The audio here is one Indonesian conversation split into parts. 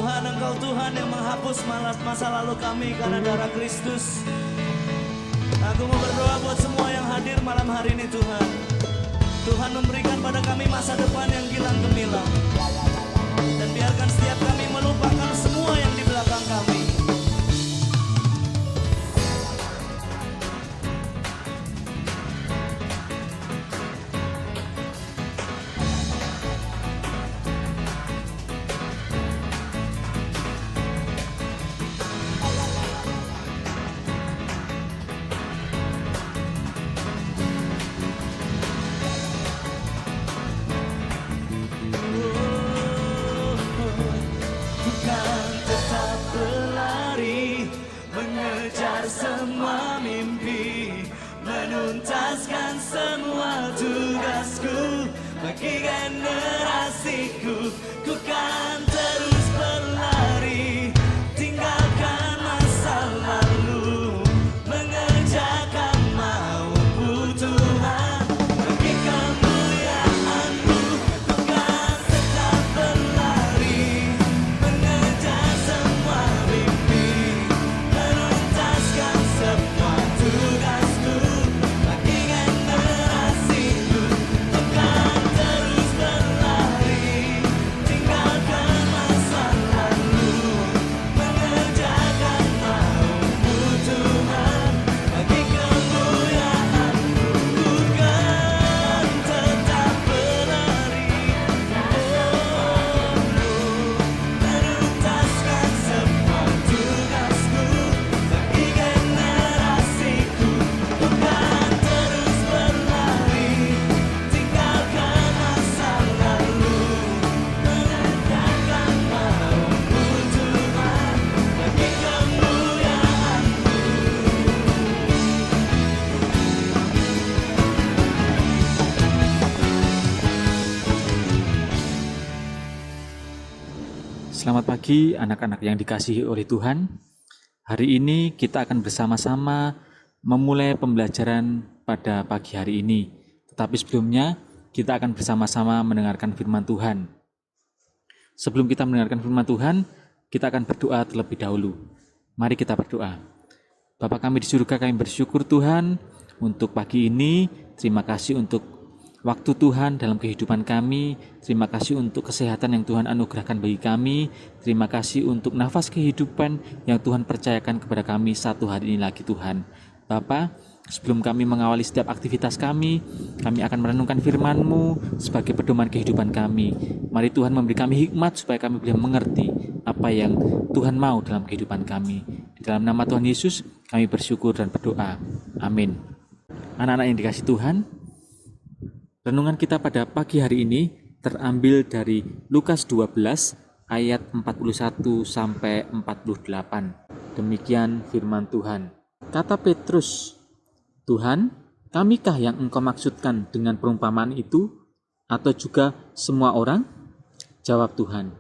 Tuhan, Engkau Tuhan yang menghapus masa lalu kami karena darah Kristus. Aku mau berdoa buat semua yang hadir malam hari ini Tuhan. Tuhan memberikan pada kami masa depan yang gilang gemilang. Dan biarkan setiap kami melupakan semua yang di belakang kami. Semua mimpi, menuntaskan semua tugasku bagi generasiku. Ku kan terus berlari, tinggalkan masa lalu, mengerjakan maumu Tuhan, bagi kemuliaan-Mu. Ku kan tetap berlari, mengejar semua mimpi, menuntaskan semua tugasku bagi generasiku. Ku kan terus berlari, tinggalkan masa lalu, mengerjakan maumu Tuhan, bagi kemuliaan-Mu. Ku kan tetap berlari, menuntaskan semua tugasku bagi generasiku. Ku kan terus berlari, tinggalkan masa lalu, mengerjakan maumu Tuhan, bagi kemuliaan-Mu. Selamat pagi anak-anak yang dikasihi oleh Tuhan. Hari ini kita akan bersama-sama memulai pembelajaran pada pagi hari ini. Tetapi sebelumnya kita akan bersama-sama mendengarkan firman Tuhan. Sebelum kita mendengarkan firman Tuhan, kita akan berdoa terlebih dahulu. Mari kita berdoa. Bapa kami di surga, kami bersyukur Tuhan untuk pagi ini. Terima kasih untuk waktu Tuhan dalam kehidupan kami. Terima kasih untuk kesehatan yang Tuhan anugerahkan bagi kami. Terima kasih untuk nafas kehidupan yang Tuhan percayakan kepada kami satu hari ini lagi Tuhan. Bapa, sebelum kami mengawali setiap aktivitas kami akan merenungkan firman-Mu sebagai pedoman kehidupan kami. Mari Tuhan memberi kami hikmat supaya kami boleh mengerti apa yang Tuhan mau dalam kehidupan kami. Di dalam nama Tuhan Yesus kami bersyukur dan berdoa. Amin. Anak-anak yang dikasihi Tuhan, renungan kita pada pagi hari ini terambil dari Lukas 12 ayat 41 sampai 48. Demikian firman Tuhan. Kata Petrus, "Tuhan, kamikah yang Engkau maksudkan dengan perumpamaan itu, atau juga semua orang?" Jawab Tuhan,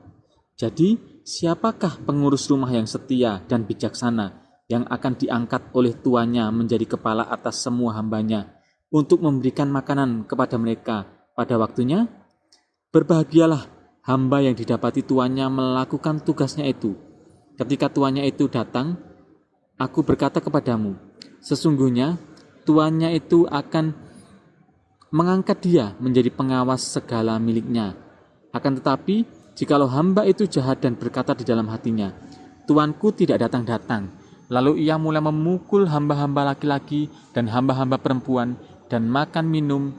"Jadi siapakah pengurus rumah yang setia dan bijaksana yang akan diangkat oleh tuannya menjadi kepala atas semua hambanya untuk memberikan makanan kepada mereka pada waktunya? Berbahagialah hamba yang didapati tuannya melakukan tugasnya itu. Ketika tuannya itu datang, aku berkata kepadamu, sesungguhnya tuannya itu akan mengangkat dia menjadi pengawas segala miliknya. Akan tetapi, jikalau hamba itu jahat dan berkata di dalam hatinya, tuanku tidak datang-datang, lalu ia mulai memukul hamba-hamba laki-laki dan hamba-hamba perempuan dan makan minum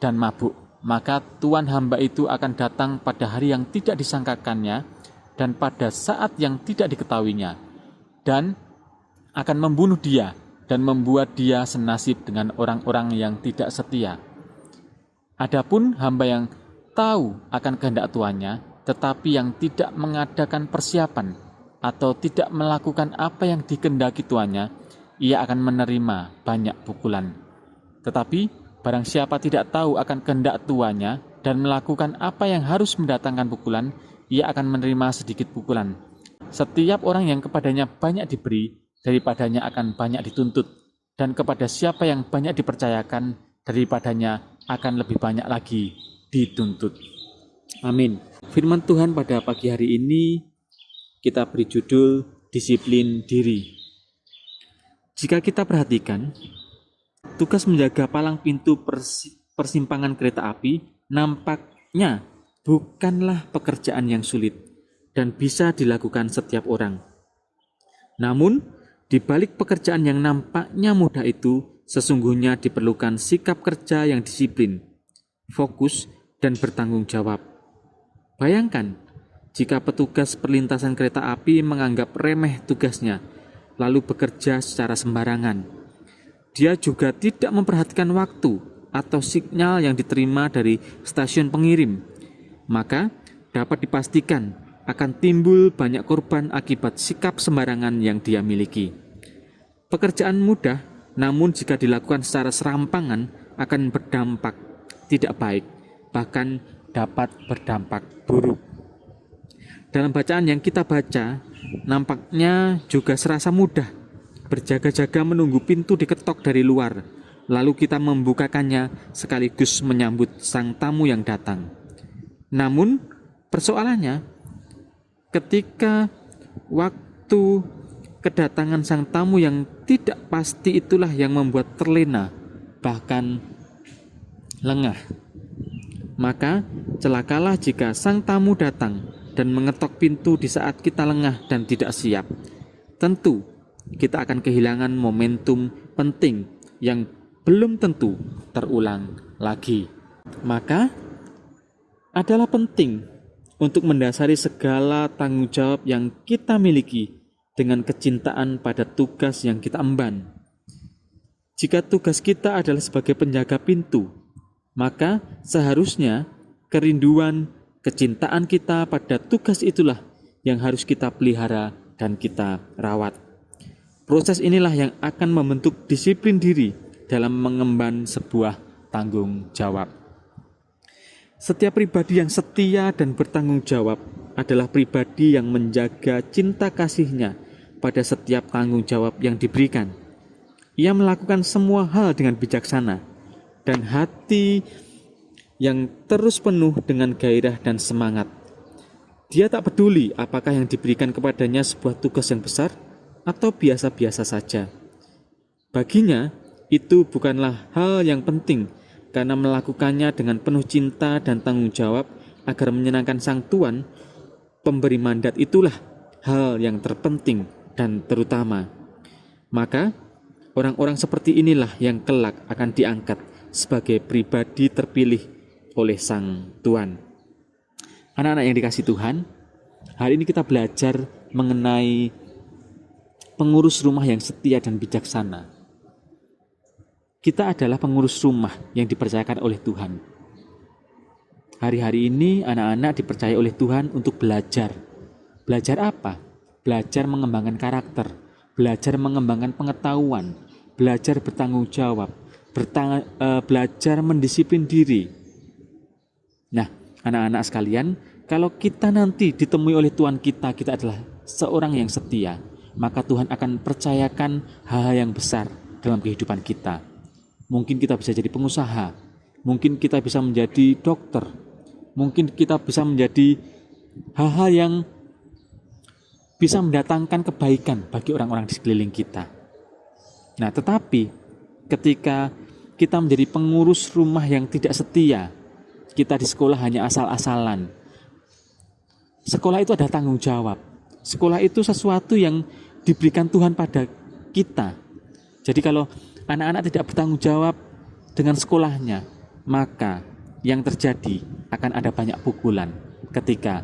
dan mabuk, maka tuan hamba itu akan datang pada hari yang tidak disangkakannya dan pada saat yang tidak diketahuinya, dan akan membunuh dia dan membuat dia senasib dengan orang-orang yang tidak setia. Adapun hamba yang tahu akan kehendak tuannya, tetapi yang tidak mengadakan persiapan atau tidak melakukan apa yang dikehendaki tuannya, ia akan menerima banyak pukulan. Tetapi barang siapa tidak tahu akan kehendak tuannya dan melakukan apa yang harus mendatangkan pukulan, ia akan menerima sedikit pukulan. Setiap orang yang kepadanya banyak diberi, daripadanya akan banyak dituntut, dan kepada siapa yang banyak dipercayakan, daripadanya akan lebih banyak lagi dituntut. Amin. Firman Tuhan pada pagi hari ini kita beri judul disiplin diri. Jika kita perhatikan, tugas menjaga palang pintu persimpangan kereta api nampaknya bukanlah pekerjaan yang sulit dan bisa dilakukan setiap orang. Namun, di balik pekerjaan yang nampaknya mudah itu, sesungguhnya diperlukan sikap kerja yang disiplin, fokus, dan bertanggung jawab. Bayangkan, jika petugas perlintasan kereta api menganggap remeh tugasnya, lalu bekerja secara sembarangan. Dia juga tidak memperhatikan waktu atau sinyal yang diterima dari stasiun pengirim. Maka dapat dipastikan akan timbul banyak korban akibat sikap sembarangan yang dia miliki. Pekerjaan mudah, namun jika dilakukan secara serampangan akan berdampak tidak baik, bahkan dapat berdampak buruk. Dalam bacaan yang kita baca, nampaknya juga serasa mudah. Berjaga-jaga menunggu pintu diketok dari luar, lalu kita membukakannya sekaligus menyambut sang tamu yang datang. Namun, persoalannya, ketika waktu kedatangan sang tamu yang tidak pasti itulah yang membuat terlena, bahkan lengah. Maka, celakalah jika sang tamu datang dan mengetok pintu di saat kita lengah dan tidak siap. Tentu, kita akan kehilangan momentum penting yang belum tentu terulang lagi. Maka, adalah penting untuk mendasari segala tanggung jawab yang kita miliki dengan kecintaan pada tugas yang kita emban. Jika tugas kita adalah sebagai penjaga pintu, maka seharusnya kerinduan, kecintaan kita pada tugas itulah yang harus kita pelihara dan kita rawat. Proses inilah yang akan membentuk disiplin diri dalam mengemban sebuah tanggung jawab. Setiap pribadi yang setia dan bertanggung jawab adalah pribadi yang menjaga cinta kasihnya pada setiap tanggung jawab yang diberikan. Ia melakukan semua hal dengan bijaksana dan hati yang terus penuh dengan gairah dan semangat. Dia tak peduli apakah yang diberikan kepadanya sebuah tugas yang besar atau biasa-biasa saja. Baginya, itu bukanlah hal yang penting karena melakukannya dengan penuh cinta dan tanggung jawab agar menyenangkan Sang Tuan. Pemberi mandat itulah hal yang terpenting dan terutama. Maka, orang-orang seperti inilah yang kelak akan diangkat sebagai pribadi terpilih oleh Sang Tuan. Anak-anak yang dikasihi Tuhan, hari ini kita belajar mengenai pengurus rumah yang setia dan bijaksana. Kita adalah pengurus rumah yang dipercayakan oleh Tuhan. Hari-hari ini anak-anak dipercaya oleh Tuhan untuk belajar. Belajar apa? Belajar mengembangkan karakter, belajar mengembangkan pengetahuan, belajar bertanggung jawab, belajar mendisiplin diri. Nah, anak-anak sekalian, kalau kita nanti ditemui oleh Tuhan kita adalah seorang yang setia, maka Tuhan akan percayakan hal-hal yang besar dalam kehidupan kita. Mungkin kita bisa jadi pengusaha, mungkin kita bisa menjadi dokter, mungkin kita bisa menjadi hal-hal yang bisa mendatangkan kebaikan bagi orang-orang di sekeliling kita. Nah, tetapi ketika kita menjadi pengurus rumah yang tidak setia, kita di sekolah hanya asal-asalan. Sekolah itu ada tanggung jawab. Sekolah itu sesuatu yang diberikan Tuhan pada kita. Jadi kalau anak-anak tidak bertanggung jawab dengan sekolahnya, maka yang terjadi akan ada banyak pukulan ketika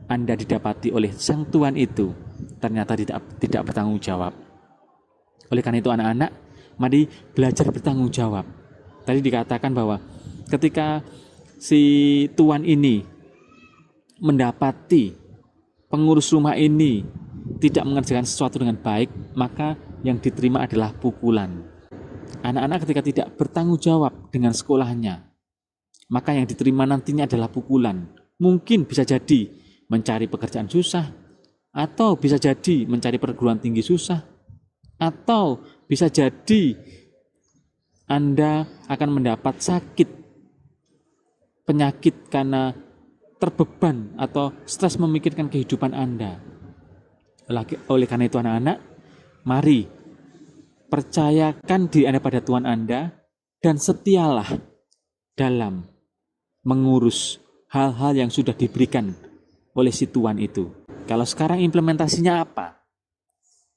Anda didapati oleh Sang Tuan itu ternyata tidak bertanggung jawab. Oleh karena itu anak-anak, mari belajar bertanggung jawab. Tadi dikatakan bahwa ketika si tuan ini mendapati pengurus rumah ini tidak mengerjakan sesuatu dengan baik, maka yang diterima adalah pukulan. Anak-anak ketika tidak bertanggung jawab dengan sekolahnya, maka yang diterima nantinya adalah pukulan. Mungkin bisa jadi mencari pekerjaan susah, atau bisa jadi mencari perguruan tinggi susah, atau bisa jadi Anda akan mendapat sakit, penyakit karena terbeban atau stres memikirkan kehidupan Anda. Oleh karena itu anak-anak, mari percayakan diri Anda pada Tuhan Anda dan setialah dalam mengurus hal-hal yang sudah diberikan oleh si Tuhan itu. Kalau sekarang implementasinya apa?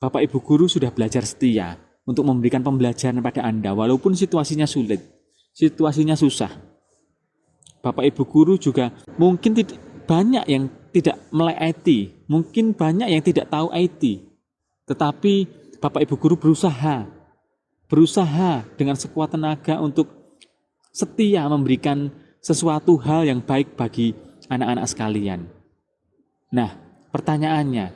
Bapak Ibu Guru sudah belajar setia untuk memberikan pembelajaran pada Anda walaupun situasinya sulit, situasinya susah. Bapak Ibu Guru juga mungkin banyak yang tidak melek IT, mungkin banyak yang tidak tahu IT. Tetapi Bapak Ibu Guru berusaha dengan sekuat tenaga untuk setia memberikan sesuatu hal yang baik bagi anak-anak sekalian. Nah, pertanyaannya,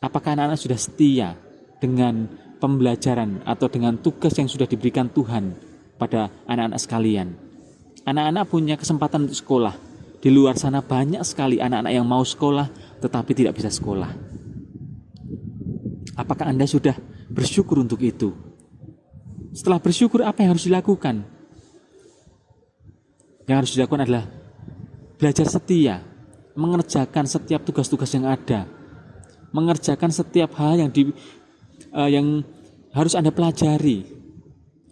apakah anak-anak sudah setia dengan pembelajaran atau dengan tugas yang sudah diberikan Tuhan pada anak-anak sekalian? Anak-anak punya kesempatan untuk sekolah. Di luar sana banyak sekali anak-anak yang mau sekolah tetapi tidak bisa sekolah. Apakah Anda sudah bersyukur untuk itu? Setelah bersyukur, apa yang harus dilakukan? Yang harus dilakukan adalah belajar setia, mengerjakan setiap tugas-tugas yang ada, mengerjakan setiap hal yang harus Anda pelajari,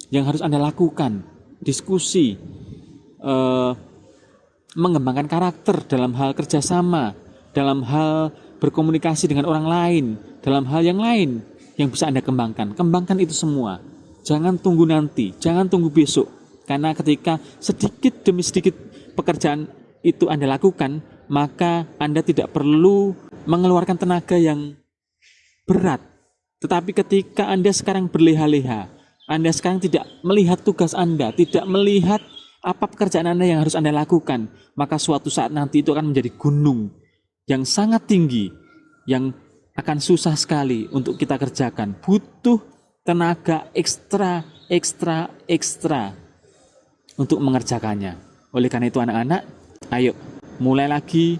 yang harus Anda lakukan, diskusi, mengembangkan karakter dalam hal kerjasama, dalam hal berkomunikasi dengan orang lain, dalam hal yang lain yang bisa Anda kembangkan. Kembangkan itu semua. Jangan tunggu nanti, jangan tunggu besok. Karena ketika sedikit demi sedikit pekerjaan itu Anda lakukan, maka Anda tidak perlu mengeluarkan tenaga yang berat. Tetapi ketika Anda sekarang berleha-leha, Anda sekarang tidak melihat tugas Anda, tidak melihat apa pekerjaan Anda yang harus Anda lakukan, maka suatu saat nanti itu akan menjadi gunung yang sangat tinggi, yang akan susah sekali untuk kita kerjakan. Butuh tenaga ekstra untuk mengerjakannya. Oleh karena itu anak-anak, ayo mulai lagi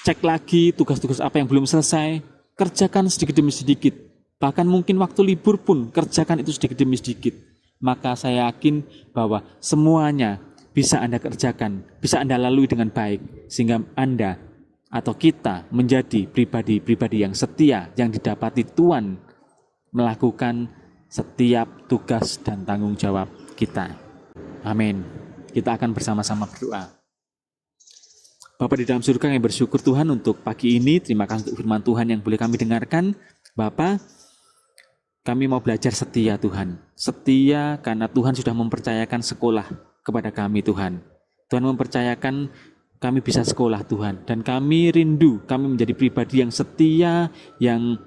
cek lagi tugas-tugas apa yang belum selesai, kerjakan sedikit demi sedikit. Bahkan mungkin waktu libur pun kerjakan itu sedikit demi sedikit. Maka saya yakin bahwa semuanya bisa Anda kerjakan, bisa Anda lalui dengan baik, sehingga Anda atau kita menjadi pribadi-pribadi yang setia, yang didapati Tuhan melakukan setiap tugas dan tanggung jawab kita. Amin. Kita akan bersama-sama berdoa. Bapa di dalam surga, yang bersyukur Tuhan untuk pagi ini. Terima kasih untuk firman Tuhan yang boleh kami dengarkan. Bapa, kami mau belajar setia Tuhan. Setia karena Tuhan sudah mempercayakan sekolah kepada kami Tuhan. Tuhan mempercayakan kami bisa sekolah Tuhan. Dan kami rindu, kami menjadi pribadi yang setia, yang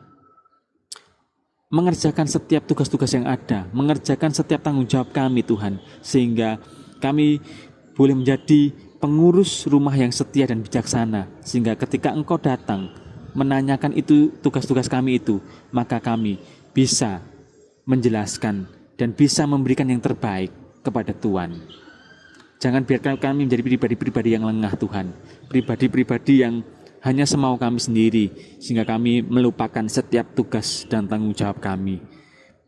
mengerjakan setiap tugas-tugas yang ada, mengerjakan setiap tanggung jawab kami Tuhan, sehingga kami boleh menjadi pengurus rumah yang setia dan bijaksana, sehingga ketika Engkau datang menanyakan itu tugas-tugas kami itu, maka kami bisa menjelaskan dan bisa memberikan yang terbaik kepada Tuhan. Jangan biarkan kami menjadi pribadi-pribadi yang lengah Tuhan, pribadi-pribadi yang hanya semau kami sendiri, sehingga kami melupakan setiap tugas dan tanggung jawab kami.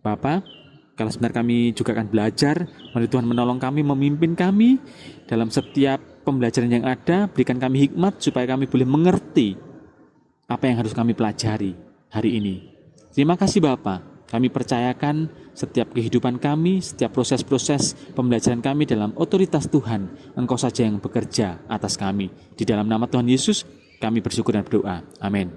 Bapa, kalau sebentar kami juga akan belajar, mari Tuhan menolong kami, memimpin kami dalam setiap pembelajaran yang ada. Berikan kami hikmat supaya kami boleh mengerti apa yang harus kami pelajari hari ini. Terima kasih Bapa, kami percayakan setiap kehidupan kami, setiap proses-proses pembelajaran kami dalam otoritas Tuhan. Engkau saja yang bekerja atas kami. Di dalam nama Tuhan Yesus, kami bersyukur dan berdoa. Amin.